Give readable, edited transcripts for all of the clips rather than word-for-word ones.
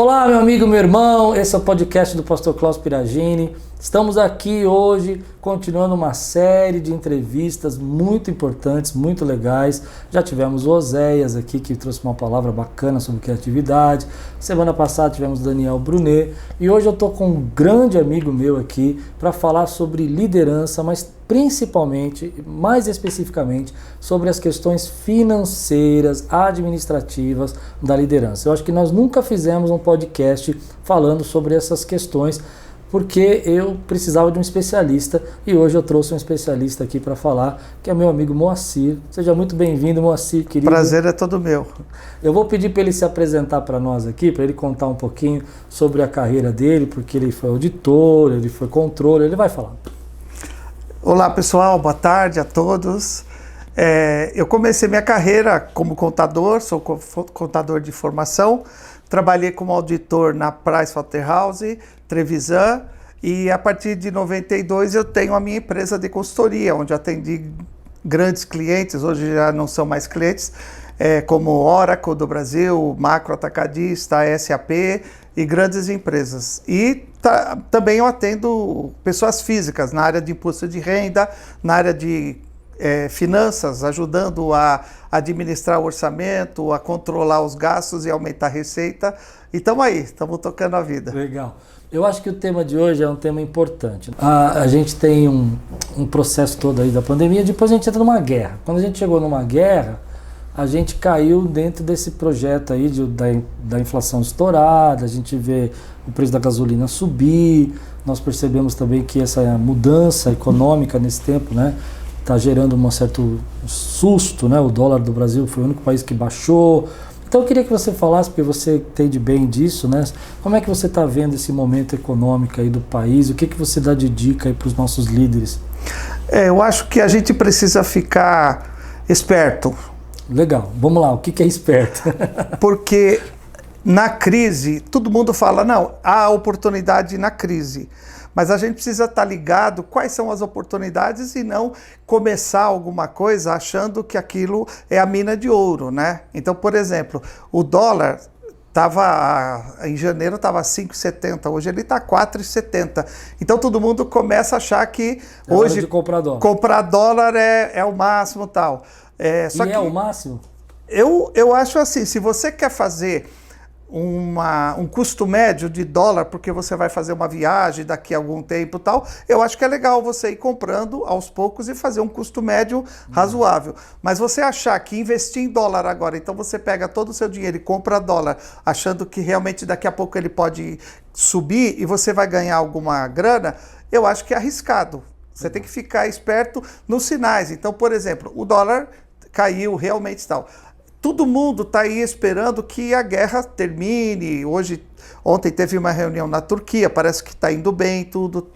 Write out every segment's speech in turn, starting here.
Olá, meu amigo, meu irmão, esse é o podcast do Pastor Cláudio Piragini. Estamos aqui hoje continuando uma série de entrevistas muito importantes, muito legais. Já tivemos o Oséias aqui, que trouxe uma palavra bacana sobre criatividade. Semana passada tivemos Daniel Brunet. E hoje eu estou com um grande amigo meu aqui para falar sobre liderança, mas principalmente, mais especificamente, sobre as questões financeiras, administrativas da liderança. Eu acho que nós nunca fizemos um podcast falando sobre essas questões, porque eu precisava de um especialista e hoje eu trouxe um especialista aqui para falar, que é meu amigo Moacir. Seja muito bem-vindo, Moacir, querido. Prazer é todo meu. Eu vou pedir para ele se apresentar para nós aqui, para ele contar um pouquinho sobre a carreira dele, porque ele foi auditor, ele foi controller, ele vai falar. Olá pessoal, boa tarde a todos. Eu comecei minha carreira como contador, sou contador de formação, trabalhei como auditor na Pricewaterhouse, Trevisan, e a partir de 92 eu tenho a minha empresa de consultoria, onde atendi grandes clientes, hoje já não são mais clientes, como Oracle do Brasil, Macro Atacadista, SAP e grandes empresas. E também eu atendo pessoas físicas na área de imposto de renda, na área de finanças, ajudando a administrar o orçamento, a controlar os gastos e aumentar a receita. E estamos aí, estamos tocando a vida. Legal. Eu acho que o tema de hoje é um tema importante. A gente tem um processo todo aí da pandemia, depois a gente entra numa guerra. Quando a gente chegou numa guerra, a gente caiu dentro desse projeto aí da inflação estourada, a gente vê o preço da gasolina subir, nós percebemos também que essa mudança econômica nesse tempo, né, está gerando um certo susto, né? O dólar do Brasil foi o único país que baixou. Então eu queria que você falasse, porque você entende bem disso, né? Como é que você está vendo esse momento econômico aí do país? O que você dá de dica aí para os nossos líderes? Eu acho que a gente precisa ficar esperto. Legal, vamos lá, o que é esperto? Porque na crise, todo mundo fala, não, há oportunidade na crise. Mas a gente precisa estar ligado quais são as oportunidades e não começar alguma coisa achando que aquilo é a mina de ouro, né? Então, por exemplo, o dólar em janeiro estava 5,70, hoje ele está 4,70. Então todo mundo começa a achar que hoje comprar dólar é o máximo e tal. Só que é o máximo? Eu acho assim, se você quer fazer um custo médio de dólar, porque você vai fazer uma viagem daqui a algum tempo e tal, eu acho que é legal você ir comprando aos poucos e fazer um custo médio razoável. Mas você achar que investir em dólar agora, então você pega todo o seu dinheiro e compra dólar, achando que realmente daqui a pouco ele pode subir e você vai ganhar alguma grana, eu acho que é arriscado. Você tem que ficar esperto nos sinais. Então, por exemplo, o dólar caiu realmente e tal. Todo mundo está aí esperando que a guerra termine. Ontem teve uma reunião na Turquia, parece que está indo bem, tudo.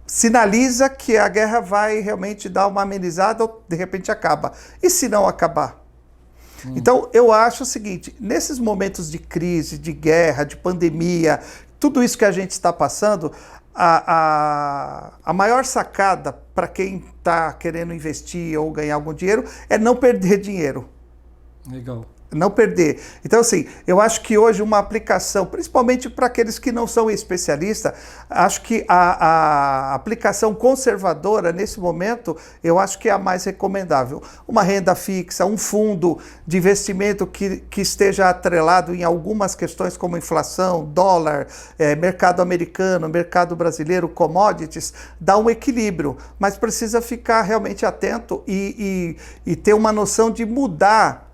Sinaliza que a guerra vai realmente dar uma amenizada ou de repente acaba. E se não acabar? Então, eu acho o seguinte, nesses momentos de crise, de guerra, de pandemia, tudo isso que a gente está passando, a maior sacada para quem está querendo investir ou ganhar algum dinheiro é não perder dinheiro. Legal. Não perder. Então, assim, eu acho que hoje uma aplicação, principalmente para aqueles que não são especialistas, acho que a aplicação conservadora, nesse momento, eu acho que é a mais recomendável. Uma renda fixa, um fundo de investimento que esteja atrelado em algumas questões como inflação, dólar, mercado americano, mercado brasileiro, commodities, dá um equilíbrio, mas precisa ficar realmente atento e ter uma noção de mudar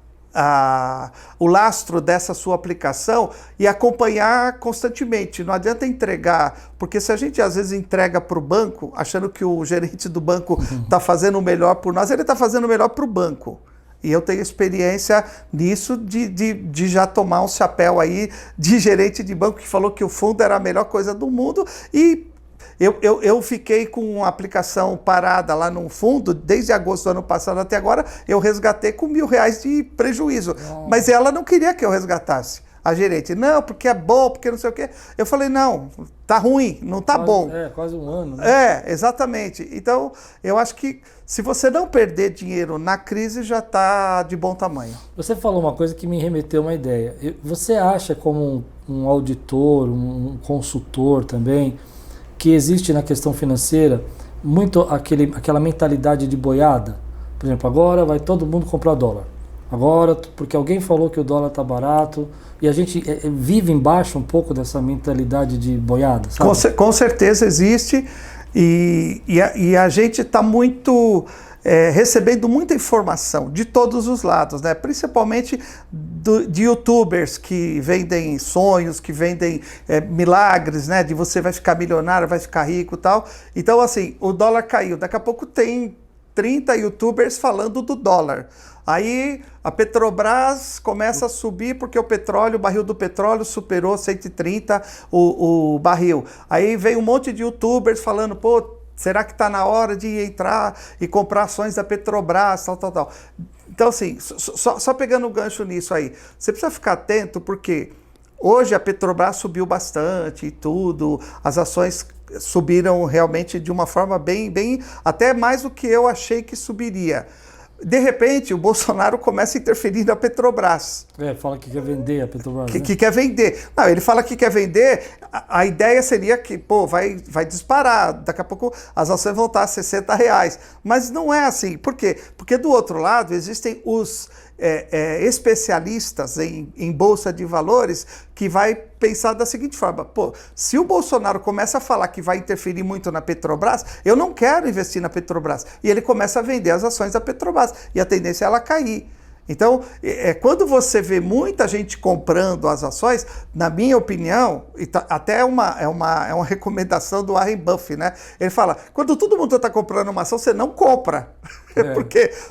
o lastro dessa sua aplicação e acompanhar constantemente. Não adianta entregar, porque se a gente às vezes entrega para o banco, achando que o gerente do banco está fazendo o melhor por nós, ele está fazendo o melhor para o banco. E eu tenho experiência nisso de já tomar um chapéu aí de gerente de banco que falou que o fundo era a melhor coisa do mundo e eu fiquei com a aplicação parada lá no fundo, desde agosto do ano passado até agora, eu resgatei com R$1.000 de prejuízo. Mas ela não queria que eu resgatasse. a gerente, não, porque é bom, porque não sei o quê. Eu falei, não, tá ruim, não tá bom. Quase um ano, né? Exatamente. Então, eu acho que se você não perder dinheiro na crise, já está de bom tamanho. Você falou uma coisa que me remeteu a uma ideia. Você acha, como um auditor, um consultor também, que existe na questão financeira muito aquela mentalidade de boiada? Por exemplo, agora vai todo mundo comprar dólar. Agora, porque alguém falou que o dólar está barato, e a gente vive embaixo um pouco dessa mentalidade de boiada, sabe? Com certeza existe, e a gente está muito recebendo muita informação de todos os lados, né? Principalmente de youtubers que vendem sonhos, que vendem milagres, né? De você vai ficar milionário, vai ficar rico e tal. Então, assim, o dólar caiu, daqui a pouco tem 30 youtubers falando do dólar. Aí a Petrobras começa a subir porque o barril do petróleo superou 130 o barril. Aí vem um monte de youtubers falando, pô, será que está na hora de entrar e comprar ações da Petrobras, tal. Então, assim, só pegando o gancho nisso aí, você precisa ficar atento porque hoje a Petrobras subiu bastante e tudo, as ações subiram realmente de uma forma bem, até mais do que eu achei que subiria. De repente, o Bolsonaro começa a interferir na Petrobras. Fala que quer vender a Petrobras. Que quer vender. Não, ele fala que quer vender, a ideia seria que, pô, vai disparar, daqui a pouco as ações vão estar a R$60. Mas não é assim. Por quê? Porque do outro lado existem os especialistas em Bolsa de Valores que vai pensar da seguinte forma, pô, se o Bolsonaro começa a falar que vai interferir muito na Petrobras, eu não quero investir na Petrobras. E ele começa a vender as ações da Petrobras e a tendência é ela cair. Então, quando você vê muita gente comprando as ações, na minha opinião, até é uma recomendação do Warren Buffett, né? Ele fala, quando todo mundo está comprando uma ação, você não compra.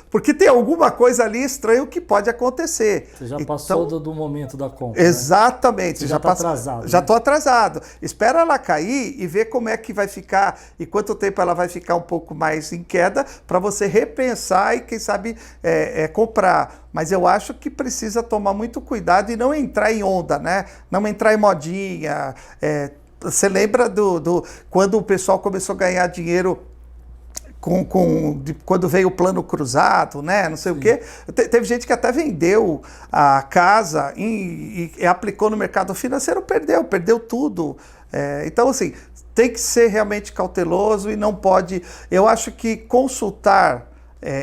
Porque tem alguma coisa ali estranha que pode acontecer. Você já passou do momento da compra. Exatamente. Né? Você já está atrasado. Já estou atrasado. Espera ela cair e ver como é que vai ficar e quanto tempo ela vai ficar um pouco mais em queda para você repensar e, quem sabe, comprar. Mas eu acho que precisa tomar muito cuidado e não entrar em onda, né? Não entrar em modinha. Você lembra quando o pessoal começou a ganhar dinheiro quando veio o plano cruzado, né? Não sei o quê. Teve gente que até vendeu a casa e aplicou no mercado financeiro, perdeu tudo. Então, assim, tem que ser realmente cauteloso e não pode... Eu acho que consultar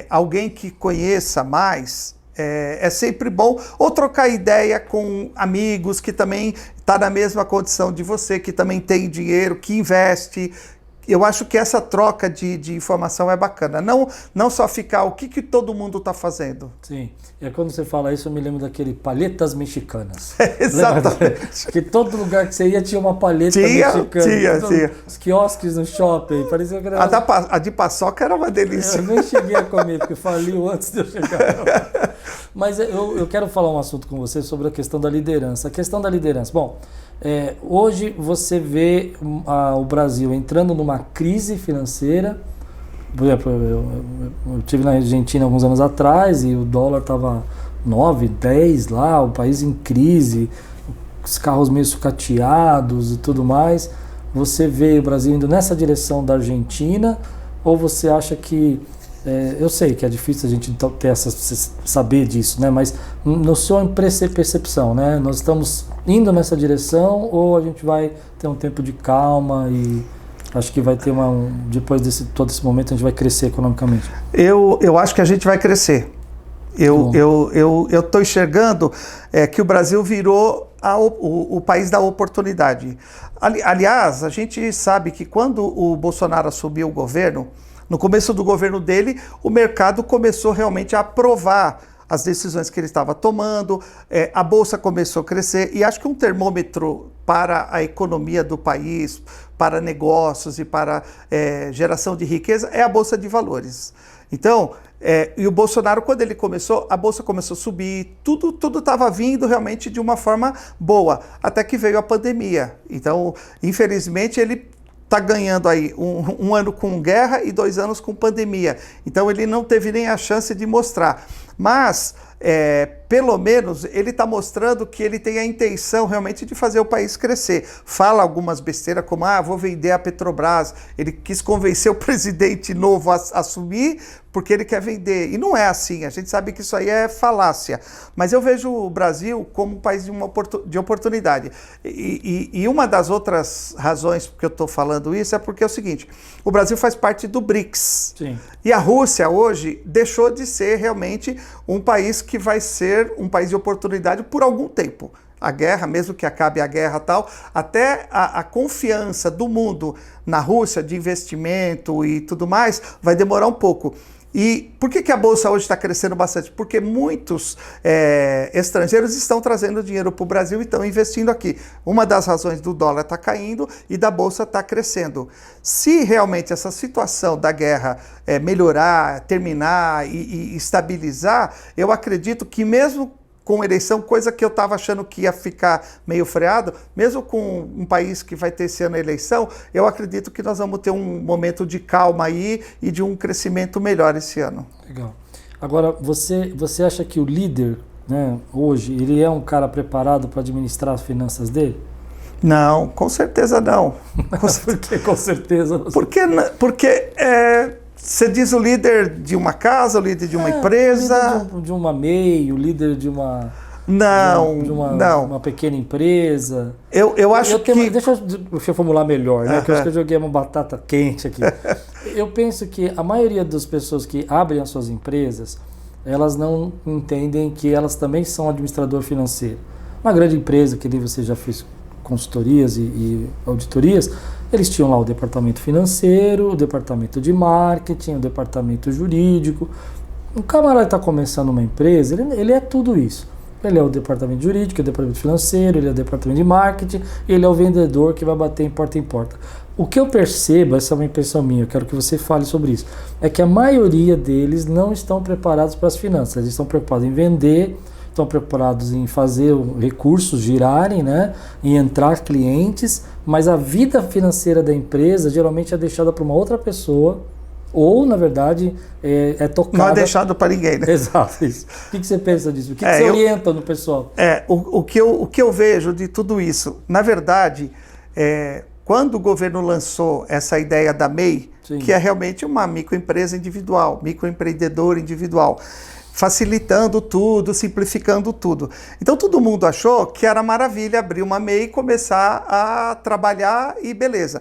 alguém que conheça mais é sempre bom, ou trocar ideia com amigos que também estão na mesma condição de você, que também tem dinheiro, que investe. Eu acho que essa troca de informação é bacana. Não só ficar o que todo mundo está fazendo. Sim. E quando você fala isso, eu me lembro daquele palhetas mexicanas. Exatamente. Que todo lugar que você ia tinha uma paleta mexicana. Tinha. Os quiosques no shopping. Parecia que era... A de paçoca era uma delícia. Eu nem cheguei a comer, porque faliu antes de eu chegar. Mas eu quero falar um assunto com você sobre a questão da liderança. A questão da liderança. Bom, hoje você vê o Brasil entrando numa crise financeira. Por exemplo, eu estive na Argentina alguns anos atrás e o dólar estava 9, 10 lá, o país em crise, os carros meio sucateados e tudo mais. Você vê o Brasil indo nessa direção da Argentina, ou você acha que... eu sei que é difícil a gente ter saber disso, né? Mas no sua percepção, né? Nós estamos indo nessa direção ou a gente vai ter um tempo de calma e acho que vai ter depois todo esse momento a gente vai crescer economicamente? Eu acho que a gente vai crescer. Eu estou enxergando que o Brasil virou o país da oportunidade. Aliás, a gente sabe que quando o Bolsonaro assumiu o governo, no começo do governo dele, o mercado começou realmente a aprovar as decisões que ele estava tomando, a Bolsa começou a crescer, e acho que um termômetro para a economia do país, para negócios e para geração de riqueza é a Bolsa de Valores. Então, e o Bolsonaro, quando ele começou, a Bolsa começou a subir, tudo estava vindo realmente de uma forma boa, até que veio a pandemia. Então, infelizmente, ele está ganhando aí um ano com guerra e 2 anos com pandemia. Então ele não teve nem a chance de mostrar. Mas, pelo menos, ele está mostrando que ele tem a intenção realmente de fazer o país crescer. Fala algumas besteiras como, vou vender a Petrobras. Ele quis convencer o presidente novo a assumir porque ele quer vender. E não é assim, a gente sabe que isso aí é falácia. Mas eu vejo o Brasil como um país de oportunidade. E uma das outras razões que eu estou falando isso é porque é o seguinte, o Brasil faz parte do BRICS. Sim. E a Rússia hoje deixou de ser realmente um país que vai ser um país de oportunidade por algum tempo. A guerra, mesmo que acabe a guerra e tal, até a confiança do mundo na Rússia de investimento e tudo mais vai demorar um pouco. E por que a Bolsa hoje está crescendo bastante? Porque muitos estrangeiros estão trazendo dinheiro para o Brasil e estão investindo aqui. Uma das razões do dólar estar caindo e da Bolsa estar crescendo. Se realmente essa situação da guerra melhorar, terminar e estabilizar, eu acredito que mesmo com eleição, coisa que eu estava achando que ia ficar meio freado, mesmo com um país que vai ter esse ano a eleição, eu acredito que nós vamos ter um momento de calma aí e de um crescimento melhor esse ano. Legal. Agora, você acha que o líder, né, hoje, ele é um cara preparado para administrar as finanças dele? Não, com certeza não. Por que com certeza? Porque você diz o líder de uma casa, o líder de uma empresa... Líder de uma MEI, o líder de uma... Não, uma pequena empresa. Eu acho que... Deixa eu formular melhor, né? Que eu acho que eu joguei uma batata quente aqui. Eu penso que a maioria das pessoas que abrem as suas empresas, elas não entendem que elas também são administrador financeiro. Uma grande empresa, que ali você já fez consultorias e auditorias, eles tinham lá o departamento financeiro, o departamento de marketing, o departamento jurídico. O camarada está começando uma empresa, ele é tudo isso. Ele é o departamento jurídico, é o departamento financeiro, ele é o departamento de marketing, ele é o vendedor que vai bater em porta. O que eu percebo, essa é uma impressão minha, eu quero que você fale sobre isso, é que a maioria deles não estão preparados para as finanças, eles estão preocupados em vender, estão preparados em fazer recursos girarem, né, em entrar clientes, mas a vida financeira da empresa geralmente é deixada para uma outra pessoa, ou, na verdade, é tocada... Não é deixado para ninguém, né? Exato, isso. O que você pensa disso? O que você orienta no pessoal? O que eu vejo de tudo isso, na verdade, quando o governo lançou essa ideia da MEI, sim, que é realmente uma microempresa individual, microempreendedor individual, facilitando tudo, simplificando tudo. Então todo mundo achou que era maravilha abrir uma MEI, começar a trabalhar e beleza.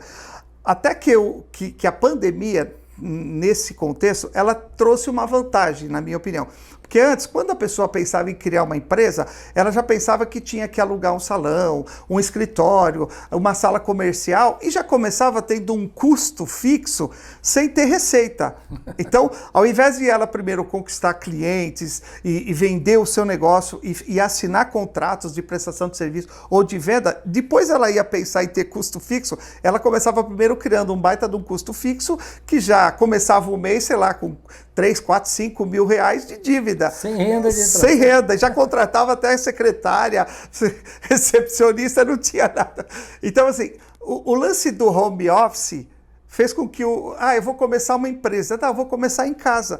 Até que a pandemia, nesse contexto, ela trouxe uma vantagem, na minha opinião. Porque antes, quando a pessoa pensava em criar uma empresa, ela já pensava que tinha que alugar um salão, um escritório, uma sala comercial e já começava tendo um custo fixo sem ter receita. Então, ao invés de ela primeiro conquistar clientes e vender o seu negócio e assinar contratos de prestação de serviço ou de venda, depois ela ia pensar em ter custo fixo, ela começava primeiro criando um baita de um custo fixo que já começava o mês, sei lá, com 3, 4, 5 mil reais de dívida. Sem renda de entrada. Sem renda. Já contratava até a secretária, recepcionista, não tinha nada. Então, assim, o lance do home office fez com que eu vou começar uma empresa. Não, eu vou começar em casa.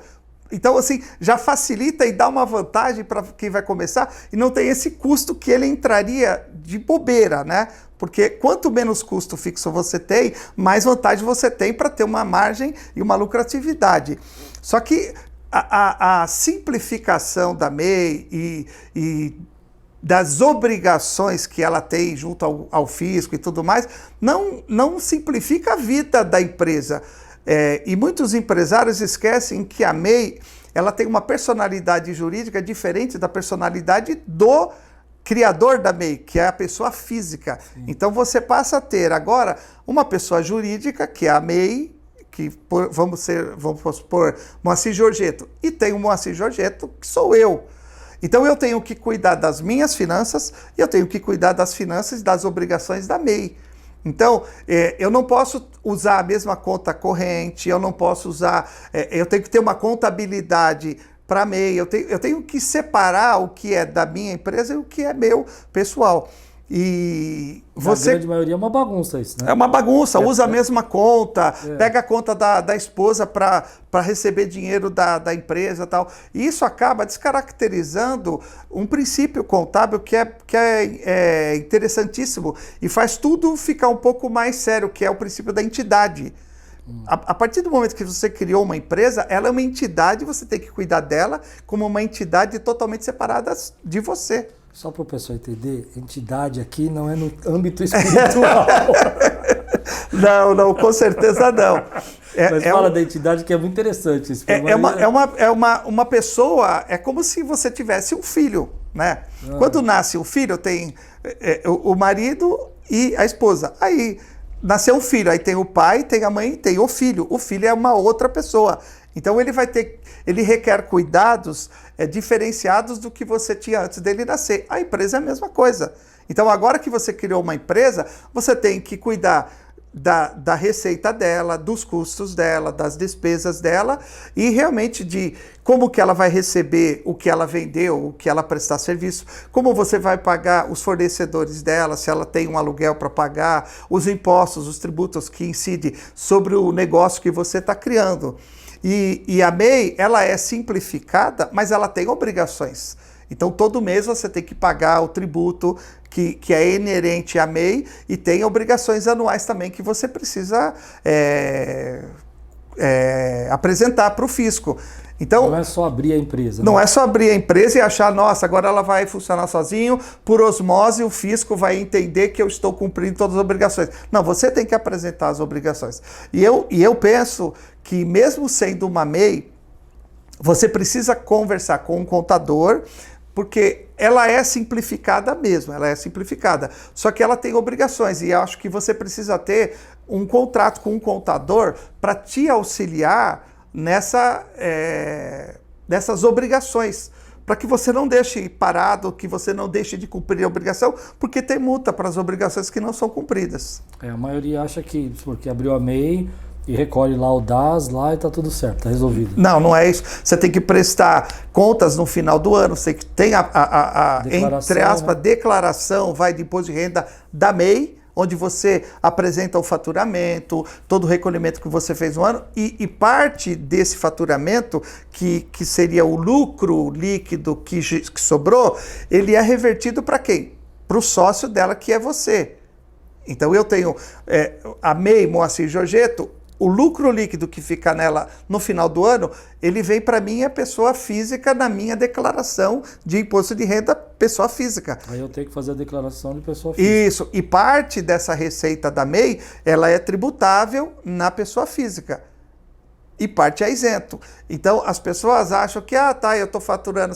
Então, assim, já facilita e dá uma vantagem para quem vai começar e não tem esse custo que ele entraria de bobeira, né? Porque quanto menos custo fixo você tem, mais vantagem você tem para ter uma margem e uma lucratividade. Só que a simplificação da MEI e das obrigações que ela tem junto ao fisco e tudo mais, não simplifica a vida da empresa. E muitos empresários esquecem que a MEI ela tem uma personalidade jurídica diferente da personalidade do criador da MEI, que é a pessoa física. Sim. Então você passa a ter agora uma pessoa jurídica, que é a MEI, que vamos supor, Moacir Georgetto, e tem o Moacir Georgetto, que sou eu. Então eu tenho que cuidar das minhas finanças e eu tenho que cuidar das finanças e das obrigações da MEI. Então, eu não posso usar a mesma conta corrente, eu não posso usar... eu tenho que ter uma contabilidade para MEI, eu tenho que separar o que é da minha empresa e o que é meu pessoal. E Na grande maioria é uma bagunça isso, né? É uma bagunça, usa a mesma conta, pega a conta da esposa para receber dinheiro da empresa e tal. E isso acaba descaracterizando um princípio contábil que é interessantíssimo e faz tudo ficar um pouco mais sério, que é o princípio da entidade. A partir do momento que você criou uma empresa, ela é uma entidade, você tem que cuidar dela como uma entidade totalmente separada de você. Só para o pessoal entender, entidade aqui não é no âmbito espiritual. Não, com certeza não. Mas fala da entidade que é muito interessante. Isso uma pessoa, é como se você tivesse um filho, né? Quando nasce o filho, tem o marido e a esposa. Aí nasceu um filho, aí tem o pai, tem a mãe, tem o filho. O filho é uma outra pessoa. Então ele requer cuidados diferenciados do que você tinha antes dele nascer. A empresa é a mesma coisa. Então agora que você criou uma empresa, você tem que cuidar da receita dela, dos custos dela, das despesas dela e realmente de como que ela vai receber o que ela vendeu, o que ela prestar serviço, como você vai pagar os fornecedores dela, se ela tem um aluguel para pagar, os impostos, os tributos que incidem sobre o negócio que você está criando. E a MEI, ela é simplificada, mas ela tem obrigações. Então, todo mês você tem que pagar o tributo que é inerente à MEI e tem obrigações anuais também que você precisa apresentar para o fisco. Então, não é só abrir a empresa. Não é só abrir a empresa e achar, nossa, agora ela vai funcionar sozinho, por osmose o fisco vai entender que eu estou cumprindo todas as obrigações. Não, você tem que apresentar as obrigações. E eu penso que mesmo sendo uma MEI, você precisa conversar com um contador, porque ela é simplificada mesmo, ela é simplificada. Só que ela tem obrigações e eu acho que você precisa ter um contrato com um contador para te auxiliar nessas obrigações, para que você não deixe parado, que você não deixe de cumprir a obrigação, porque tem multa para as obrigações que não são cumpridas. A maioria acha que porque abriu a MEI e recolhe lá o DAS lá e tá tudo certo, tá resolvido. Não é isso. Você tem que prestar contas no final do ano, você tem entre aspas, declaração, vai de imposto de renda da MEI, onde você apresenta o faturamento, todo o recolhimento que você fez no ano, e parte desse faturamento, que seria o lucro líquido que sobrou, ele é revertido para quem? Para o sócio dela, que é você. Então eu tenho a MEI Moacir Giorgetto, o lucro líquido que fica nela no final do ano, ele vem para mim, a pessoa física, na minha declaração de imposto de renda pessoa física. Aí eu tenho que fazer a declaração de pessoa física. Isso, e parte dessa receita da MEI, ela é tributável na pessoa física. E parte é isento. Então, as pessoas acham que, eu estou faturando,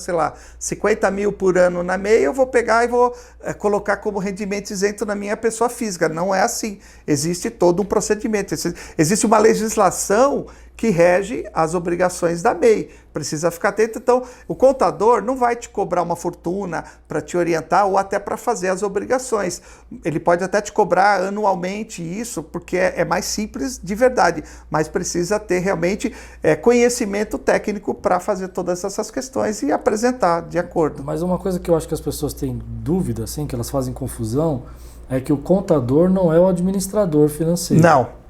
50 mil por ano na MEI, eu vou pegar e vou colocar como rendimento isento na minha pessoa física. Não é assim. Existe todo um procedimento. Existe uma legislação que rege as obrigações da MEI. Precisa ficar atento. Então, o contador não vai te cobrar uma fortuna para te orientar ou até para fazer as obrigações. Ele pode até te cobrar anualmente isso, porque é mais simples de verdade, mas precisa ter realmente conhecimento técnico para fazer todas essas questões e apresentar de acordo. Mas uma coisa que eu acho que as pessoas têm dúvida, assim, que elas fazem confusão, é que o contador não é o administrador financeiro. Não.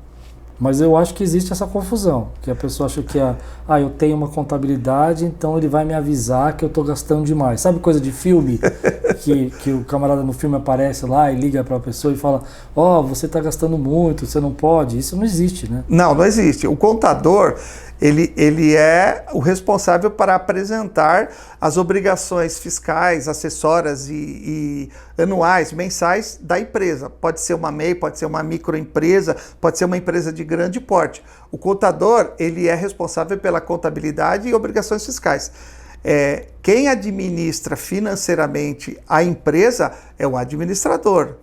Mas eu acho que existe essa confusão, que a pessoa acha que eu tenho uma contabilidade, então ele vai me avisar que eu estou gastando demais. Sabe coisa de filme? que o camarada no filme aparece lá e liga para a pessoa e fala, você está gastando muito, você não pode. Isso não existe, né? Não existe. O contador, ele é o responsável para apresentar as obrigações fiscais, acessórias e anuais, mensais da empresa. Pode ser uma MEI, pode ser uma microempresa, pode ser uma empresa de grande porte. O contador, ele é responsável pela contabilidade e obrigações fiscais. Quem administra financeiramente a empresa é o administrador.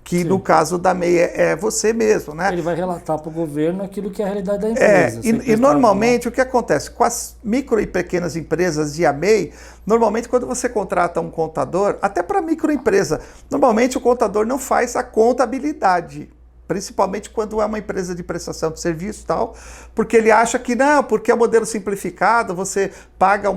Que Sim. No caso da MEI é você mesmo, né? Ele vai relatar para o governo aquilo que é a realidade da empresa. E normalmente o que acontece com as micro e pequenas empresas e a MEI, normalmente quando você contrata um contador, até para microempresa, normalmente o contador não faz a contabilidade. principalmente quando é uma empresa de prestação de serviço e tal, porque ele acha que não, porque é um modelo simplificado, você paga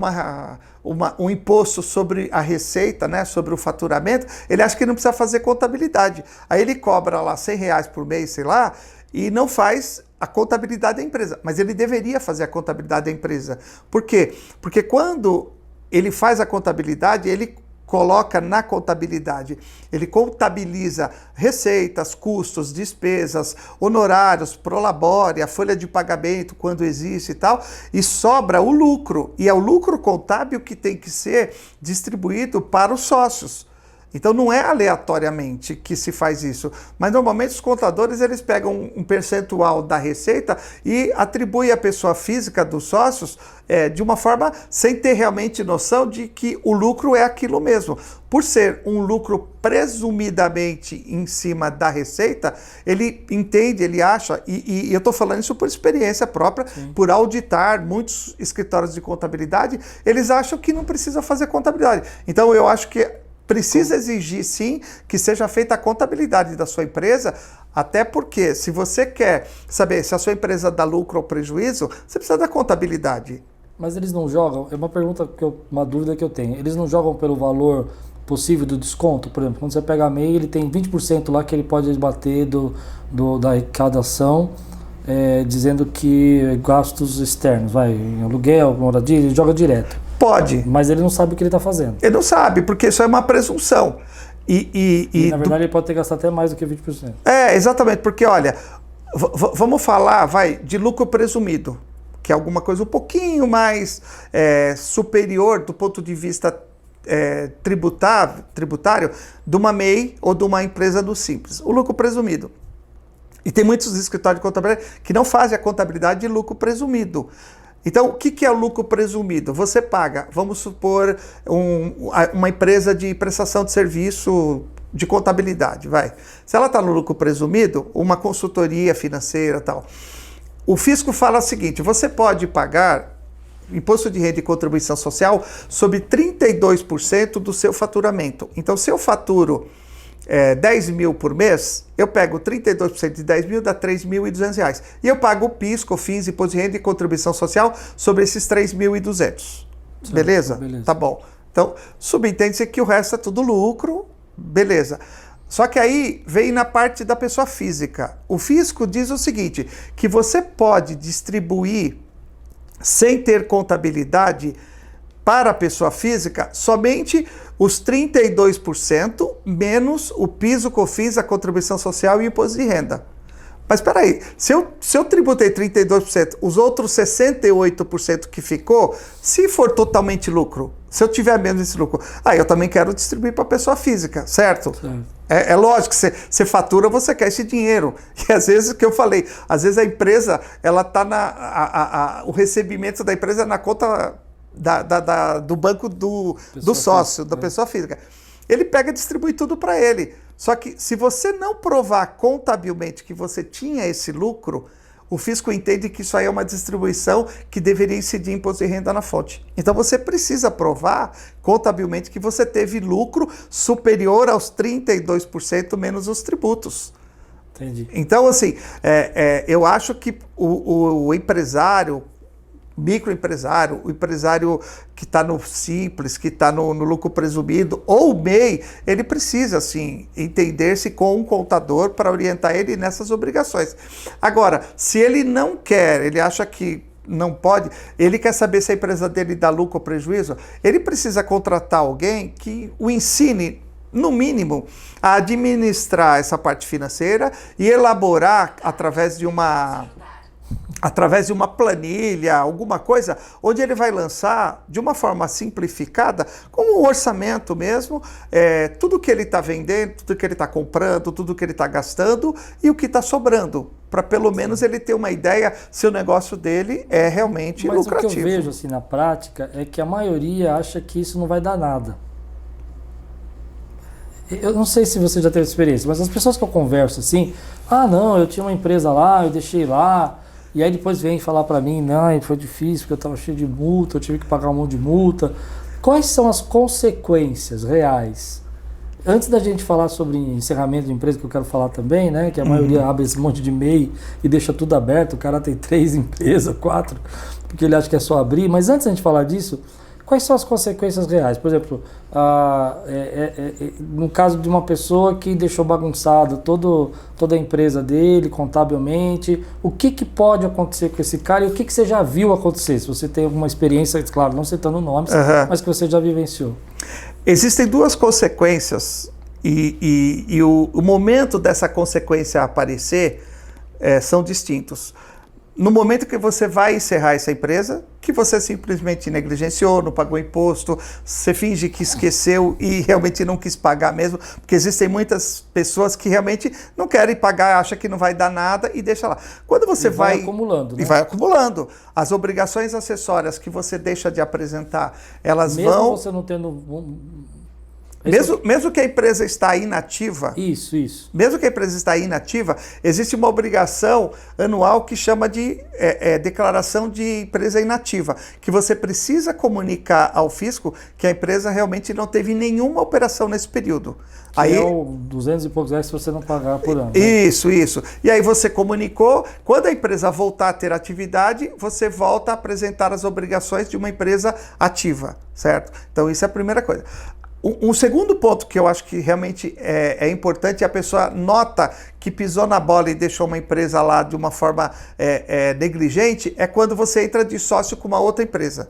um imposto sobre a receita, né, sobre o faturamento, ele acha que não precisa fazer contabilidade. Aí ele cobra lá R$100 por mês, sei lá, e não faz a contabilidade da empresa. Mas ele deveria fazer a contabilidade da empresa. Por quê? Porque quando ele faz a contabilidade, ele coloca na contabilidade, ele contabiliza receitas, custos, despesas, honorários, prolabore, a folha de pagamento quando existe e tal, e sobra o lucro. E é o lucro contábil que tem que ser distribuído para os sócios. Então não é aleatoriamente que se faz isso, mas normalmente os contadores eles pegam um percentual da receita e atribuem à pessoa física dos sócios de uma forma sem ter realmente noção de que o lucro é aquilo mesmo. Por ser um lucro presumidamente em cima da receita, ele entende, ele acha, e eu estou falando isso por experiência própria, sim, por auditar muitos escritórios de contabilidade, eles acham que não precisa fazer contabilidade. Então eu acho que precisa exigir, sim, que seja feita a contabilidade da sua empresa, até porque se você quer saber se a sua empresa dá lucro ou prejuízo, você precisa da contabilidade. Mas eles não jogam, é uma pergunta, uma dúvida que eu tenho, eles não jogam pelo valor possível do desconto? Por exemplo, quando você pega a MEI, ele tem 20% lá que ele pode bater da arrecadação, dizendo que gastos externos, em aluguel, moradia, ele joga direto. Pode. Mas ele não sabe o que ele está fazendo. Ele não sabe, porque isso é uma presunção. E na verdade, ele pode ter gastado até mais do que 20%. Exatamente, porque olha, vamos falar, de lucro presumido, que é alguma coisa um pouquinho mais superior do ponto de vista tributário de uma MEI ou de uma empresa do Simples. O lucro presumido. E tem muitos escritórios de contabilidade que não fazem a contabilidade de lucro presumido. Então, o que é o lucro presumido? Você paga, vamos supor, uma empresa de prestação de serviço de contabilidade, Se ela está no lucro presumido, uma consultoria financeira e tal, o fisco fala o seguinte, você pode pagar imposto de renda e contribuição social sobre 32% do seu faturamento. Então, se eu faturo 10 mil por mês, eu pego 32% de 10 mil, dá R$3.200. E eu pago o PIS, COFINS, imposto de renda e contribuição social sobre esses 3.200. Beleza? Beleza? Tá bom. Então, subentende-se que o resto é tudo lucro, beleza. Só que aí vem na parte da pessoa física. O fisco diz o seguinte, que você pode distribuir sem ter contabilidade para a pessoa física somente os 32% menos o PIS, o COFINS, a contribuição social e o imposto de renda. Mas espera aí, se eu tributei 32%, os outros 68% que ficou, se for totalmente lucro, se eu tiver menos esse lucro, eu também quero distribuir para a pessoa física, certo? É lógico que você fatura, você quer esse dinheiro. E às vezes, o que eu falei, às vezes a empresa, ela está o recebimento da empresa na conta do banco do sócio, da pessoa física. Ele pega e distribui tudo para ele. Só que se você não provar contabilmente que você tinha esse lucro, o fisco entende que isso aí é uma distribuição que deveria incidir imposto de renda na fonte. Então você precisa provar contabilmente que você teve lucro superior aos 32% menos os tributos. Entendi. Então, assim, eu acho que o empresário, microempresário, o empresário que está no Simples, que está no lucro presumido, ou o MEI, ele precisa, assim, entender-se com um contador para orientar ele nessas obrigações. Agora, se ele não quer, ele acha que não pode, ele quer saber se a empresa dele dá lucro ou prejuízo, ele precisa contratar alguém que o ensine, no mínimo, a administrar essa parte financeira e elaborar através de uma planilha, alguma coisa, onde ele vai lançar de uma forma simplificada, como um orçamento mesmo, tudo que ele está vendendo, tudo que ele está comprando, tudo que ele está gastando e o que está sobrando, para pelo menos ele ter uma ideia se o negócio dele é realmente lucrativo. Mas o que eu vejo assim, na prática é que a maioria acha que isso não vai dar nada. Eu não sei se você já teve experiência, mas as pessoas que eu converso assim, não, eu tinha uma empresa lá, eu deixei lá, e aí depois vem falar para mim, não, foi difícil porque eu estava cheio de multa, eu tive que pagar um monte de multa. Quais são as consequências reais Antes da gente falar sobre encerramento de empresa, que eu quero falar também, né? Que a maioria abre esse monte de e-mail e deixa tudo aberto. O cara tem 3 empresas, 4, porque ele acha que é só abrir. Mas antes da gente falar disso, quais são as consequências reais? Por exemplo, no caso de uma pessoa que deixou bagunçado toda a empresa dele, contabilmente, o que pode acontecer com esse cara e o que você já viu acontecer? Se você tem alguma experiência, claro, não citando nomes, mas que você já vivenciou. Existem 2 consequências e o momento dessa consequência aparecer são distintos. No momento que você vai encerrar essa empresa, que você simplesmente negligenciou, não pagou imposto, você finge que esqueceu e realmente não quis pagar mesmo, porque existem muitas pessoas que realmente não querem pagar, acham que não vai dar nada e deixa lá. Quando você vai acumulando, né? E vai acumulando. As obrigações acessórias que você deixa de apresentar, elas mesmo vão... Mesmo você não tendo... Mesmo que a empresa está inativa, mesmo que a empresa está inativa, existe uma obrigação anual que chama de declaração de empresa inativa, que você precisa comunicar ao fisco que a empresa realmente não teve nenhuma operação nesse período. Aí é o 200 e poucos reais se você não pagar por ano. Né? Isso. E aí você comunicou, quando a empresa voltar a ter atividade, você volta a apresentar as obrigações de uma empresa ativa, certo? Então isso é a primeira coisa. Um segundo ponto que eu acho que realmente é importante, a pessoa nota que pisou na bola e deixou uma empresa lá de uma forma negligente, é quando você entra de sócio com uma outra empresa.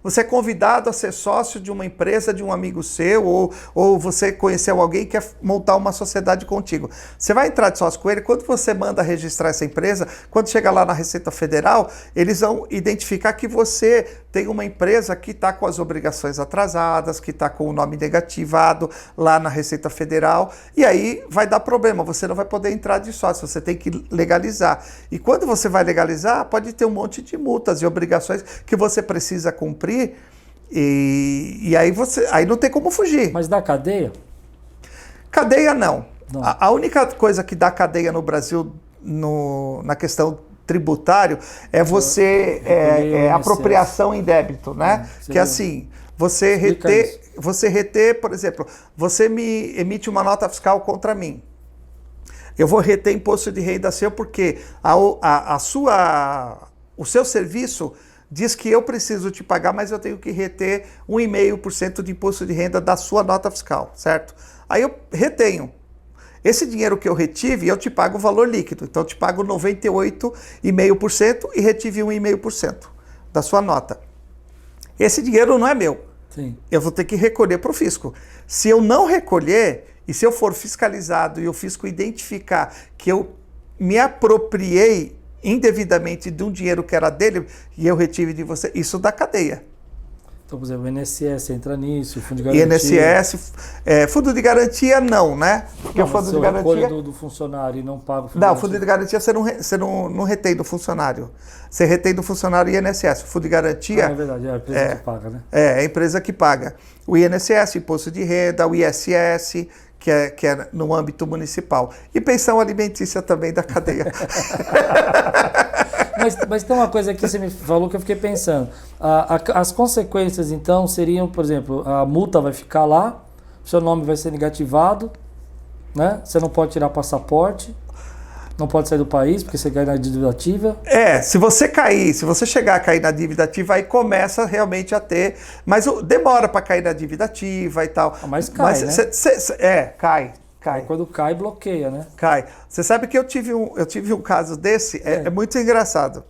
Você é convidado a ser sócio de uma empresa de um amigo seu, ou você conheceu alguém que quer montar uma sociedade contigo. Você vai entrar de sócio com ele, quando você manda registrar essa empresa, quando chega lá na Receita Federal, eles vão identificar que você tem uma empresa que está com as obrigações atrasadas, que está com o nome negativado lá na Receita Federal, e aí vai dar problema, você não vai poder entrar de sócio, você tem que legalizar. E quando você vai legalizar, pode ter um monte de multas e obrigações que você precisa cumprir, e aí não tem como fugir. Mas dá cadeia? Cadeia não. A única coisa que dá cadeia no Brasil na questão tributário é apropriação em débito, né? Que é assim, você reter, por exemplo, você me emite uma nota fiscal contra mim. Eu vou reter imposto de renda seu porque o seu serviço diz que eu preciso te pagar, mas eu tenho que reter 1,5% de imposto de renda da sua nota fiscal, certo? Aí eu retenho. Esse dinheiro que eu retive, eu te pago o valor líquido. Então, eu te pago 98,5% e retive 1,5% da sua nota. Esse dinheiro não é meu. Sim. Eu vou ter que recolher para o fisco. Se eu não recolher, e se eu for fiscalizado e o fisco identificar que eu me apropriei indevidamente de um dinheiro que era dele e eu retive de você, isso dá cadeia. Então, por exemplo, o INSS entra nisso, o fundo de garantia... INSS, fundo de garantia não, né? Porque o fundo de garantia... do funcionário e não paga o fundo Não, o fundo de garantia você não retém do funcionário. Você retém do funcionário o INSS. O fundo de garantia... é verdade, é a empresa que paga, né? É a empresa que paga. O INSS, Imposto de Renda, o ISS... Que é no âmbito municipal. E pensão alimentícia também da cadeia. Mas tem uma coisa que você me falou que eu fiquei pensando. As consequências, então, seriam, por exemplo, a multa vai ficar lá, seu nome vai ser negativado, né? Você não pode tirar passaporte, não pode sair do país porque você cai na dívida ativa. Se você chegar a cair na dívida ativa, aí começa realmente a ter... Mas demora para cair na dívida ativa e tal. Mas cai, né? Cai. Aí quando cai, bloqueia, né? Cai. Você sabe que eu tive um caso desse, é muito engraçado.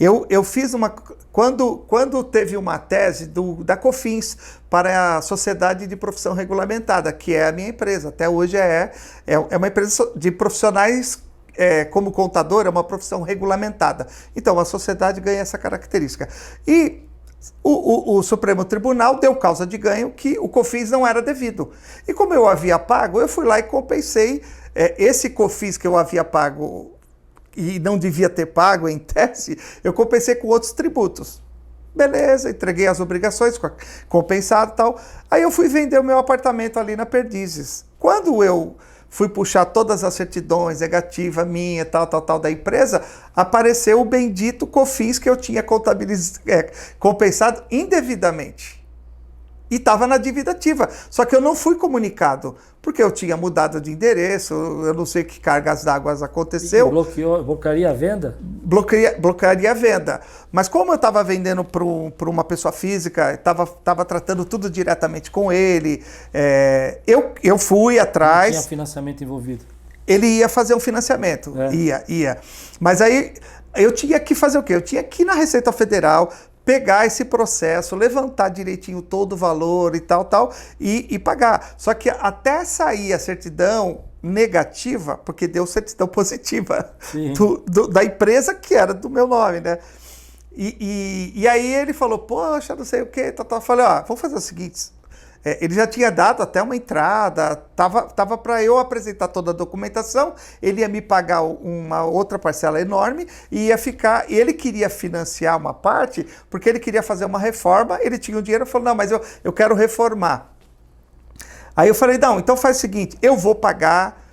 Eu fiz uma... Quando teve uma tese da COFINS para a Sociedade de Profissão Regulamentada, que é a minha empresa, até hoje é uma empresa de profissionais, como contador, é uma profissão regulamentada. Então, a sociedade ganha essa característica. E o Supremo Tribunal deu causa de ganho que o COFINS não era devido. E como eu havia pago, eu fui lá e compensei esse COFINS que eu havia pago e não devia ter pago em tese, eu compensei com outros tributos. Beleza, entreguei as obrigações, compensado e tal. Aí eu fui vender o meu apartamento ali na Perdizes. Quando eu fui puxar todas as certidões negativas minha, tal, da empresa, apareceu o bendito COFINS que eu tinha compensado indevidamente. e estava na dívida ativa. Só que eu não fui comunicado, porque eu tinha mudado de endereço, eu não sei que cargas d'água aconteceu. Bloquearia a venda? Bloquearia a venda. Mas como eu estava vendendo para uma pessoa física, estava tratando tudo diretamente com ele, eu fui atrás. Não tinha financiamento envolvido. Ele ia fazer um financiamento, ia. Mas aí eu tinha que fazer o quê? Eu tinha que ir na Receita Federal, pegar esse processo, levantar direitinho todo o valor e tal, e pagar. Só que até sair a certidão negativa, porque deu certidão positiva da empresa que era do meu nome, né? E aí ele falou, poxa, não sei o quê, Eu falei, vamos fazer o seguinte, ele já tinha dado até uma entrada, tava para eu apresentar toda a documentação, ele ia me pagar uma outra parcela enorme e ia ficar. E ele queria financiar uma parte, porque ele queria fazer uma reforma, ele tinha o dinheiro, falou, não, mas eu quero reformar. Aí eu falei, não, então faz o seguinte, eu vou pagar,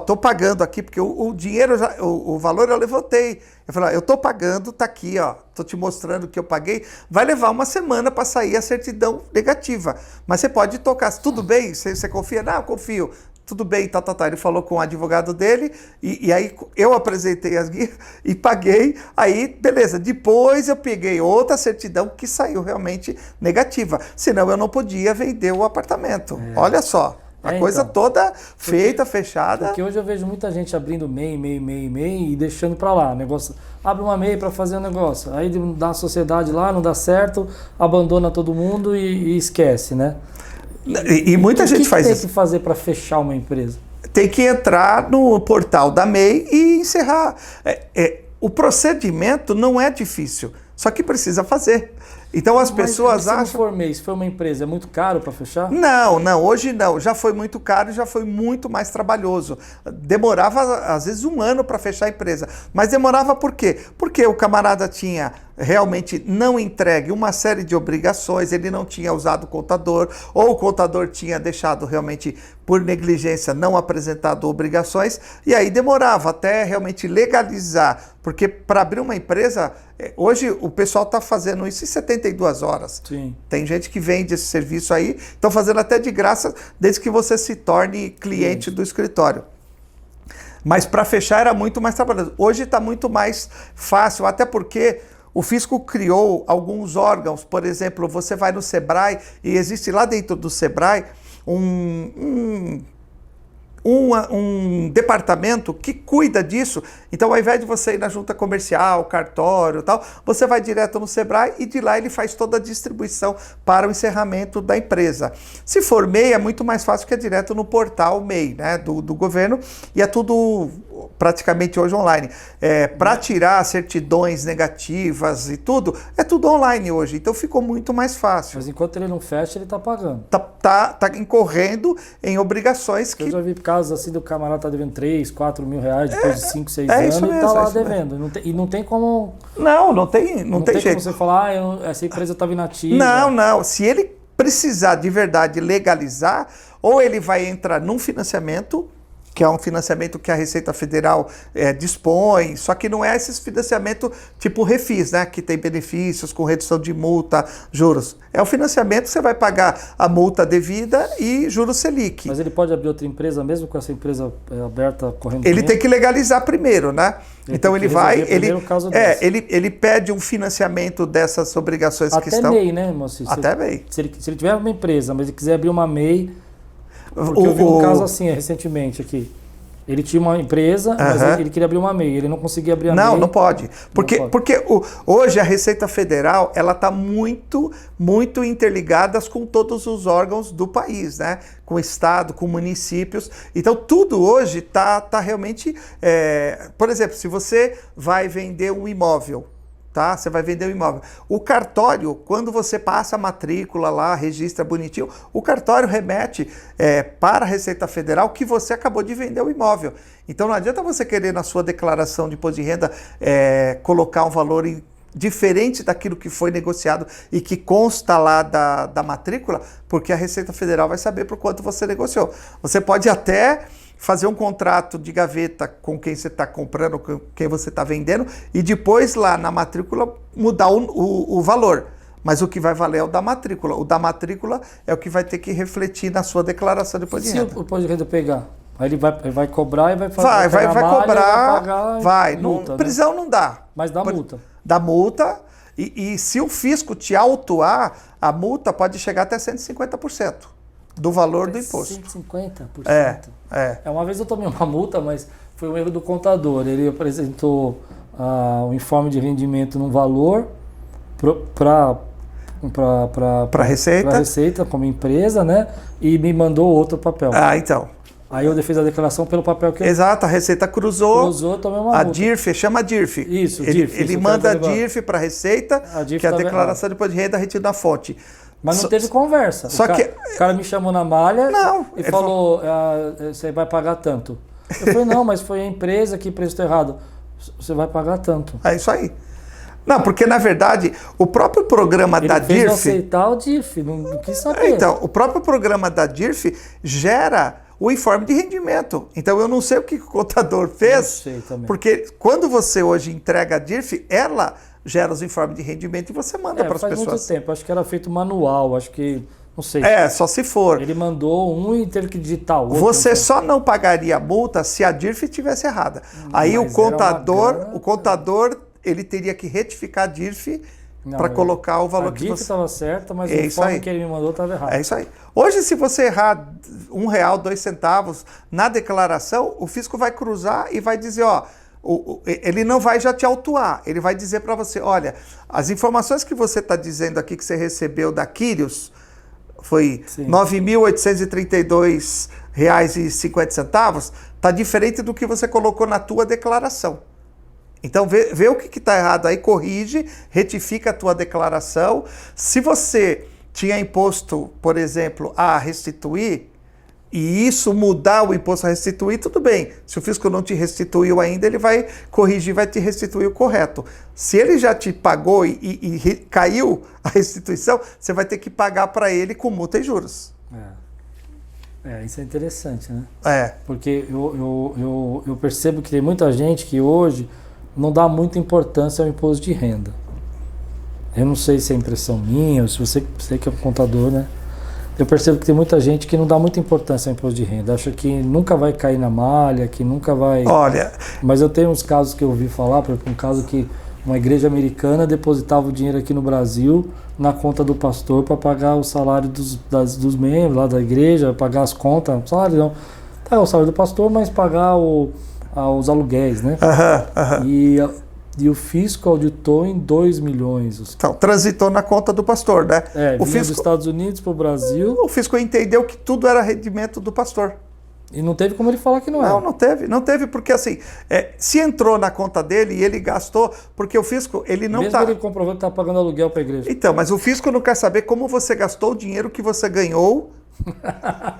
tô pagando aqui, porque o dinheiro, o valor eu levantei. Eu falei, eu tô pagando, tá aqui, tô te mostrando que eu paguei. Vai levar uma semana para sair a certidão negativa. Mas você pode tocar, tudo bem? Você confia? Não, eu confio. Tudo bem, tá. Ele falou com o advogado dele, e aí eu apresentei as guias e paguei. Aí, beleza. Depois eu peguei outra certidão que saiu realmente negativa. Senão eu não podia vender o apartamento. Olha só. A coisa toda feita, fechada. Porque hoje eu vejo muita gente abrindo MEI e deixando para lá. Negócio, abre uma MEI para fazer um negócio. Aí dá uma sociedade lá, não dá certo, abandona todo mundo e esquece, né? E muita gente faz isso. O que tem que fazer para fechar uma empresa? Tem que entrar no portal da MEI e encerrar. O procedimento não é difícil, só que precisa fazer. Então as pessoas acham... Se não for MEI, se for uma empresa, é muito caro para fechar? Não, hoje não. Já foi muito caro e já foi muito mais trabalhoso. Demorava, às vezes, 1 ano para fechar a empresa. Mas demorava por quê? Porque o camarada tinha realmente não entregue uma série de obrigações, ele não tinha usado o contador, ou o contador tinha deixado realmente, por negligência, não apresentado obrigações, e aí demorava até realmente legalizar. Porque para abrir uma empresa, hoje o pessoal está fazendo isso em 72 horas. Sim. Tem gente que vende esse serviço aí, estão fazendo até de graça, desde que você se torne cliente do escritório. Mas para fechar era muito mais trabalhoso. Hoje está muito mais fácil, até porque o fisco criou alguns órgãos. Por exemplo, você vai no Sebrae e existe lá dentro do Sebrae um departamento que cuida disso. Então, ao invés de você ir na junta comercial, cartório e tal, você vai direto no Sebrae e de lá ele faz toda a distribuição para o encerramento da empresa. Se for MEI, é muito mais fácil, que é direto no portal MEI, né, do governo, e é tudo praticamente hoje online. Para tirar certidões negativas e tudo, é tudo online hoje, então ficou muito mais fácil. Mas enquanto ele não fecha, ele está pagando. Tá incorrendo em obrigações que... Eu já vi casos assim do camarada tá devendo 3, 4 mil reais depois de 5, 6 anos e tá lá devendo. Não tem como... Não tem jeito. Como você falar, essa empresa estava inativa. Não. Se ele precisar de verdade legalizar, ou ele vai entrar num financiamento, que é um financiamento que a Receita Federal dispõe, só que não é esses financiamento tipo refis, né, que tem benefícios com redução de multa, juros. É o financiamento que você vai pagar a multa devida e juros Selic. Mas ele pode abrir outra empresa, mesmo com essa empresa aberta correndo? Ele tem que legalizar primeiro, né? Então ele vai, ele pede um financiamento dessas obrigações que estão... Até MEI, né, moço? Até MEI. Se ele tiver uma empresa, mas ele quiser abrir uma MEI... Porque eu vi um caso assim recentemente aqui. Ele tinha uma empresa, mas ele queria abrir uma MEI. Ele não conseguia abrir a MEI. Não pode. Porque hoje a Receita Federal ela está muito interligada com todos os órgãos do país, né? Com o Estado, com municípios. Então tudo hoje está realmente... por exemplo, se você vai vender um imóvel, tá? Você vai vender o imóvel. O cartório, quando você passa a matrícula lá, registra bonitinho, o cartório remete para a Receita Federal que você acabou de vender o imóvel. Então não adianta você querer na sua declaração de imposto de renda colocar um valor diferente daquilo que foi negociado e que consta lá da matrícula, porque a Receita Federal vai saber por quanto você negociou. Você pode até fazer um contrato de gaveta com quem você está comprando, com quem você está vendendo, e depois lá na matrícula mudar o valor. Mas o que vai valer é o da matrícula. O da matrícula é o que vai ter que refletir na sua declaração de imposto de renda. Se o imposto de renda pegar, aí ele vai cobrar e vai Vai fazer. cobrar, vai pagar vai. multa, Prisão não dá. Mas dá multa. Dá multa, e se o fisco te autuar, a multa pode chegar até 150% do valor do imposto. 150%? É. Uma vez eu tomei uma multa, mas foi um erro do contador. Ele apresentou o informe de rendimento num valor para a Receita como empresa, né? E me mandou outro papel. Então. Aí eu fiz a declaração pelo papel que Exato, a Receita cruzou, tomei uma multa. A DIRF, chama DIRF. Isso, DIRF. Ele manda a DIRF para a Receita, que é a declaração de imposto de renda retida na fonte. Mas não teve conversa. O cara me chamou na malha e falou, você vai pagar tanto. Eu falei, não, mas foi a empresa que prestou errado. Você vai pagar tanto. É isso aí. Não, porque na verdade o próprio programa da DIRF... Ele fez aceitar o DIRF, não quis saber. Então, o próprio programa da DIRF gera o informe de rendimento. Então eu não sei o que o contador fez, não sei também. Porque quando você hoje entrega a DIRF, ela gera os informes de rendimento e você manda para as pessoas. Faz muito tempo, acho que era feito manual, acho que... Não sei. Só se for. Ele mandou um e teve que digitar o outro. Você só não pagaria a multa se a DIRF estivesse errada. Aí o contador, ele teria que retificar a DIRF para colocar o valor que você... A DIRF estava certa, mas o informe que ele me mandou estava errado. É isso aí. Hoje, se você errar R$1, 2 centavos na declaração, o fisco vai cruzar e vai dizer, ele não vai já te autuar, ele vai dizer para você, olha, as informações que você está dizendo aqui que você recebeu da Quírios, foi R$ 9.832,50, está diferente do que você colocou na tua declaração. Então vê o que está errado aí, corrige, retifica a tua declaração. Se você tinha imposto, por exemplo, a restituir, e isso mudar o imposto a restituir, tudo bem. Se o fisco não te restituiu ainda, ele vai corrigir, vai te restituir o correto. Se ele já te pagou e caiu a restituição, você vai ter que pagar para ele com multa e juros. Isso é interessante, né? Porque eu percebo que tem muita gente que hoje não dá muita importância ao imposto de renda. Eu não sei se é impressão minha, ou se você que é contador, né? Eu percebo que tem muita gente que não dá muita importância ao imposto de renda. Acha que nunca vai cair na malha, que nunca vai... Olha... Mas eu tenho uns casos que eu ouvi falar, por exemplo, um caso que uma igreja americana depositava o dinheiro aqui no Brasil na conta do pastor para pagar o salário dos membros lá da igreja, pagar as contas, salário não, o salário do pastor, mas pagar os aluguéis, né? E o fisco auditou em 2 milhões. Então, transitou na conta do pastor, né? O fisco dos Estados Unidos para o Brasil. O fisco entendeu que tudo era rendimento do pastor. E não teve como ele falar que não era. Não teve, porque assim, se entrou na conta dele e ele gastou, porque o fisco, ele não Mesmo ele comprovou que está pagando aluguel para a igreja. Então, mas o fisco não quer saber como você gastou o dinheiro que você ganhou.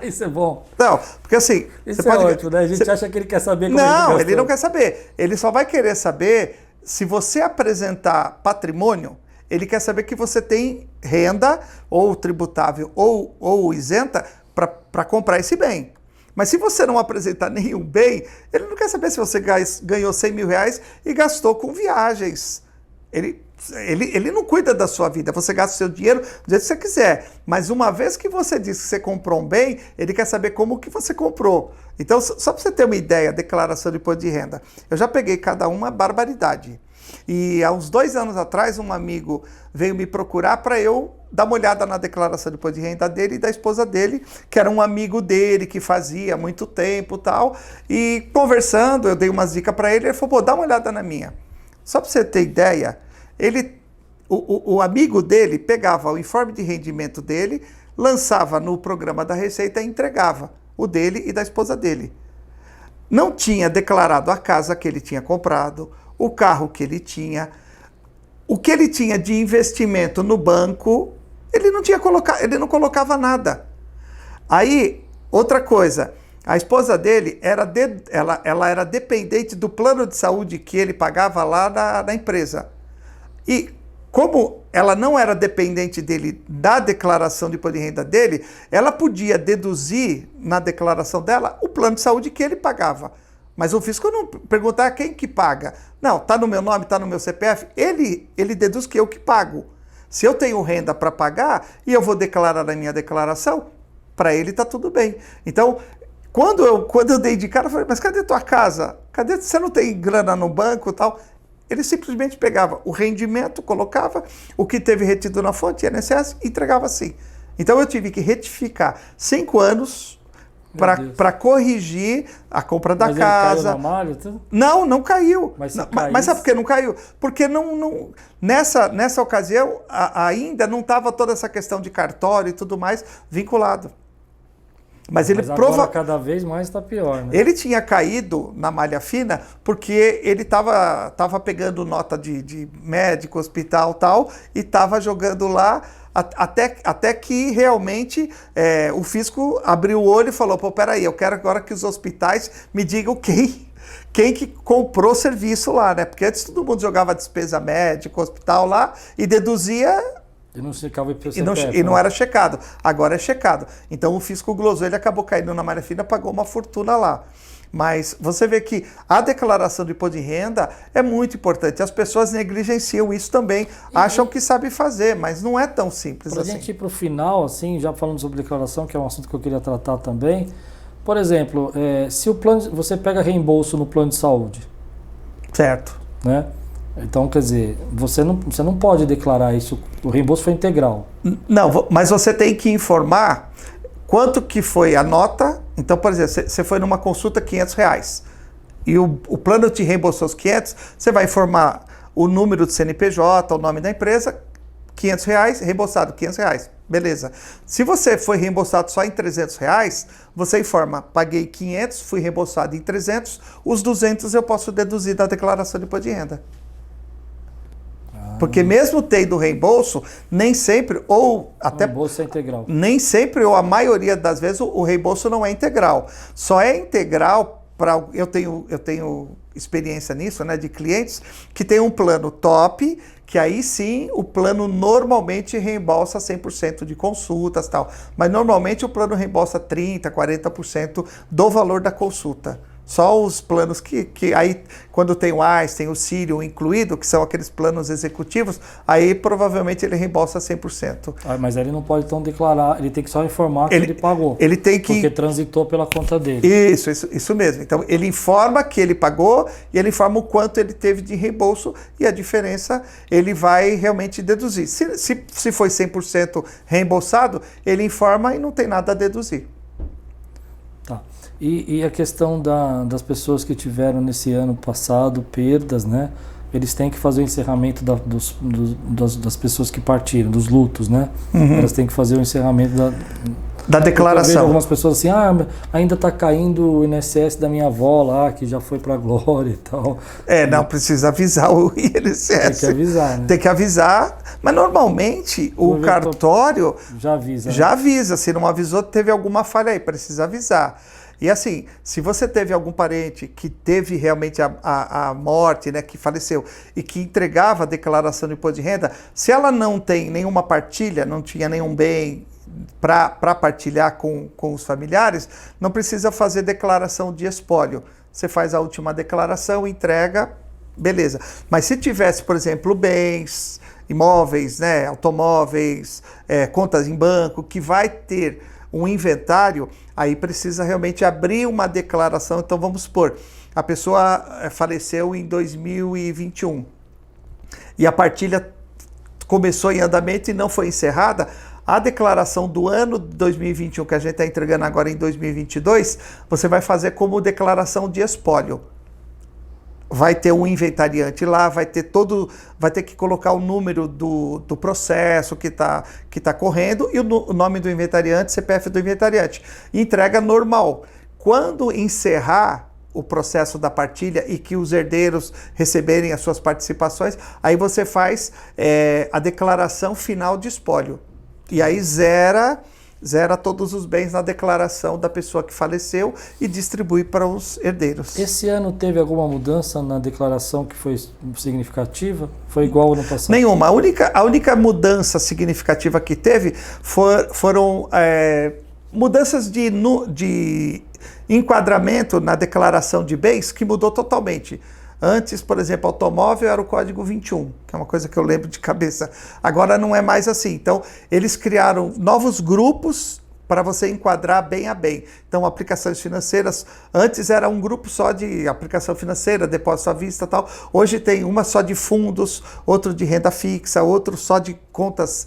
Isso é bom. Não, porque assim... Isso é ótimo, né? A gente acha que ele quer saber como ele gastou. Não, ele não quer saber. Ele só vai querer saber, se você apresentar patrimônio, ele quer saber que você tem renda, ou tributável, ou isenta, para comprar esse bem. Mas se você não apresentar nenhum bem, ele não quer saber se você ganhou R$100 mil e gastou com viagens. Ele não cuida da sua vida, você gasta o seu dinheiro do jeito que você quiser. Mas uma vez que você diz que você comprou um bem, ele quer saber como que você comprou. Então, só para você ter uma ideia, a declaração de imposto de renda. Eu já peguei cada uma barbaridade. E há uns 2 anos atrás, um amigo veio me procurar para eu dar uma olhada na declaração de imposto de renda dele e da esposa dele, que era um amigo dele, que fazia há muito tempo e tal. E conversando, eu dei umas dicas para ele, ele falou, dá uma olhada na minha. Só para você ter ideia, o amigo dele pegava o informe de rendimento dele, lançava no programa da Receita e entregava o dele e da esposa dele. Não tinha declarado a casa que ele tinha comprado, o carro que ele tinha, o que ele tinha de investimento no banco, ele não colocava nada. Aí, outra coisa, a esposa dele ela era dependente do plano de saúde que ele pagava lá na empresa. E como ela não era dependente dele da declaração de imposto de renda dele, ela podia deduzir na declaração dela o plano de saúde que ele pagava. Mas o fisco não perguntar quem que paga. Não, está no meu nome, está no meu CPF, ele deduz que eu que pago. Se eu tenho renda para pagar e eu vou declarar na minha declaração, para ele está tudo bem. Então, quando eu dei de cara, eu falei, mas cadê tua casa? Cadê? Você não tem grana no banco e tal? Ele simplesmente pegava o rendimento, colocava o que teve retido na fonte, INSS, e entregava assim. Então eu tive que retificar 5 anos para corrigir a compra da casa. Ele caiu na malha, tudo? Não caiu. Mas sabe por que não caiu? Porque nessa ocasião ainda não estava toda essa questão de cartório e tudo mais vinculado. Mas agora cada vez mais está pior, né? Ele tinha caído na malha fina porque ele estava pegando nota de médico, hospital e tal, e estava jogando lá até que realmente o fisco abriu o olho e falou, pô, peraí, eu quero agora que os hospitais me digam quem que comprou serviço lá, né? Porque antes todo mundo jogava despesa médica, hospital lá e deduzia... E não checava e não era checado. Agora é checado. Então o fisco glosou, ele acabou caindo na malha fina, pagou uma fortuna lá. Mas você vê que a declaração de imposto de renda é muito importante. As pessoas negligenciam isso também, acham que sabem fazer, mas não é tão simples assim. Para a gente ir para o final, assim, já falando sobre declaração, que é um assunto que eu queria tratar também. Por exemplo, se o plano, você pega reembolso no plano de saúde. Certo. Né? Então, quer dizer, você não pode declarar isso, o reembolso foi integral. Não, mas você tem que informar quanto que foi a nota. Então, por exemplo, você foi numa consulta R$500 e o plano te reembolsou os 500, você vai informar o número do CNPJ, o nome da empresa, R$500, reembolsado R$500, beleza. Se você foi reembolsado só em R$300, você informa, paguei 500, fui reembolsado em 300, os 200 eu posso deduzir da declaração de imposto de renda. Porque mesmo tendo reembolso, nem sempre, ou até... O reembolso é integral. Nem sempre, ou a maioria das vezes, o reembolso não é integral. Só é integral para... Eu tenho experiência nisso, né, de clientes que tem um plano top, que aí sim o plano normalmente reembolsa 100% de consultas e tal. Mas normalmente o plano reembolsa 30%, 40% do valor da consulta. Só os planos que aí, quando tem o AIS, tem o Sirium incluído, que são aqueles planos executivos, aí provavelmente ele reembolsa 100%. Mas ele não pode então declarar, ele tem que só informar que ele pagou. Ele tem que... Porque transitou pela conta dele. Isso mesmo. Então ele informa que ele pagou e ele informa o quanto ele teve de reembolso e a diferença ele vai realmente deduzir. Se foi 100% reembolsado, ele informa e não tem nada a deduzir. Tá. E a questão das pessoas que tiveram nesse ano passado perdas, né? Eles têm que fazer o encerramento das pessoas que partiram, dos lutos, né? Uhum. Elas têm que fazer o encerramento da declaração. Eu vejo algumas pessoas assim, ainda está caindo o INSS da minha avó lá, que já foi para a glória e tal. Não, precisa avisar o INSS. Tem que avisar, né? Tem que avisar, mas normalmente o cartório já avisa. Se não avisou, teve alguma falha aí, precisa avisar. E assim, se você teve algum parente que teve realmente a morte, né, que faleceu, e que entregava a declaração de imposto de renda, se ela não tem nenhuma partilha, não tinha nenhum bem para partilhar com os familiares, não precisa fazer declaração de espólio. Você faz a última declaração, entrega, beleza. Mas se tivesse, por exemplo, bens, imóveis, né, automóveis, contas em banco, que vai ter um inventário, aí precisa realmente abrir uma declaração. Então vamos supor, a pessoa faleceu em 2021 e a partilha começou em andamento e não foi encerrada, a declaração do ano 2021, que a gente está entregando agora em 2022, você vai fazer como declaração de espólio. Vai ter um inventariante lá, vai ter que colocar o número do processo que tá correndo e o nome do inventariante, CPF do inventariante. Entrega normal. Quando encerrar o processo da partilha e que os herdeiros receberem as suas participações, aí você faz a declaração final de espólio. E aí zera todos os bens na declaração da pessoa que faleceu e distribui para os herdeiros. Esse ano teve alguma mudança na declaração que foi significativa? Foi igual ao ano passado? Nenhuma. A única mudança significativa que teve foram mudanças de enquadramento na declaração de bens que mudou totalmente. Antes, por exemplo, automóvel era o código 21, que é uma coisa que eu lembro de cabeça. Agora não é mais assim. Então, eles criaram novos grupos para você enquadrar bem a bem. Então, aplicações financeiras, antes era um grupo só de aplicação financeira, depósito à vista e tal. Hoje tem uma só de fundos, outro de renda fixa, outro só de contas,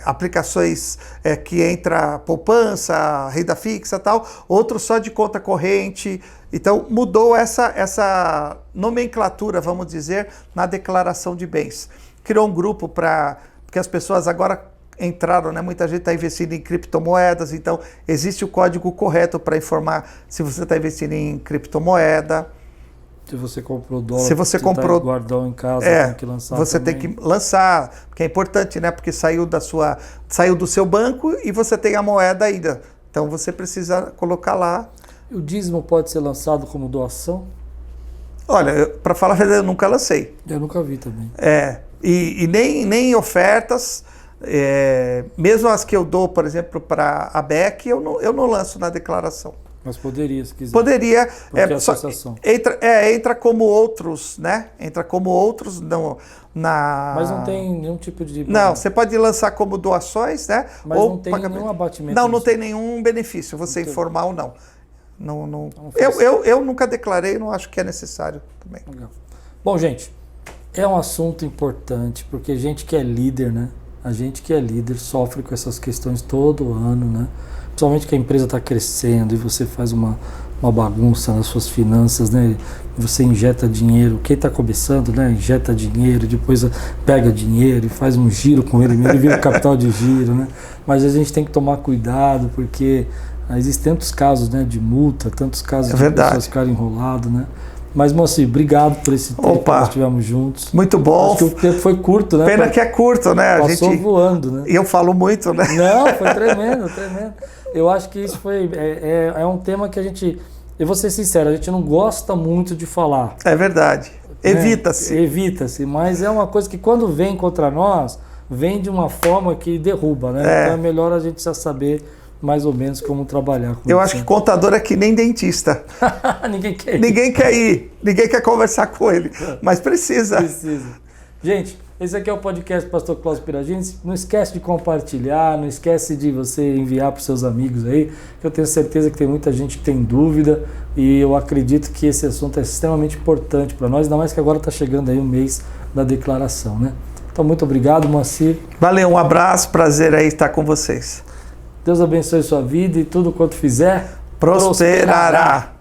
aplicações que entra poupança, renda fixa e tal, outro só de conta corrente. Então, mudou essa nomenclatura, vamos dizer, na declaração de bens. Criou um grupo porque as pessoas agora entraram, né? Muita gente está investindo em criptomoedas, então existe o código correto para informar se você está investindo em criptomoeda. Se você comprou dólar, se você comprou guardão em casa, tem que lançar você também. tem que lançar, porque é importante, né? Porque saiu do seu banco e você tem a moeda ainda. Então você precisa colocar lá. O dízimo pode ser lançado como doação? Olha, para falar a verdade, eu nunca lancei. Eu nunca vi também. E nem ofertas. Mesmo as que eu dou, por exemplo, para a BEC, eu não lanço na declaração. Mas poderia, se quiser. Poderia. Porque associação. Entra como outros, né? Entra como outros na... Mas não tem nenhum tipo de... Não, você pode lançar como doações, né? Mas ou não tem nenhum abatimento. Não tem nenhum benefício, você informar ou não. Eu nunca declarei, não acho que é necessário também. Legal. Bom, gente, é um assunto importante, porque gente que é líder, né? A gente que é líder sofre com essas questões todo ano, né? Principalmente que a empresa está crescendo e você faz uma bagunça nas suas finanças, né? Você injeta dinheiro, quem está começando, né? Injeta dinheiro, depois pega dinheiro e faz um giro com ele vira capital de giro, né? Mas a gente tem que tomar cuidado, porque existem tantos casos, né, de multa, tantos casos de pessoas ficarem enroladas, né? Mas, Moacir, obrigado por esse tempo que nós estivemos juntos. Muito bom. Acho que o tempo foi curto, né? Pena que é curto, né? Passou voando, né? E eu falo muito, né? Não, foi tremendo, tremendo. Eu acho que isso foi... É um tema que a gente... Eu vou ser sincero, a gente não gosta muito de falar. É verdade. Evita-se. Evita-se, mas é uma coisa que quando vem contra nós, vem de uma forma que derruba, né? Então é melhor a gente já saber mais ou menos como trabalhar com isso. Eu acho que contador é que nem dentista. Ninguém quer ir. Ninguém quer ir. Ninguém quer conversar com ele. Mas precisa. Precisa. Gente, esse aqui é o podcast do Pastor Cláudio Piragini. Não esquece de compartilhar, não esquece de você enviar para os seus amigos aí, que eu tenho certeza que tem muita gente que tem dúvida e eu acredito que esse assunto é extremamente importante para nós, ainda mais que agora está chegando aí o mês da declaração, né? Então, muito obrigado, Moacir. Valeu, um abraço, prazer aí estar com vocês. Deus abençoe sua vida e tudo quanto fizer, prosperará.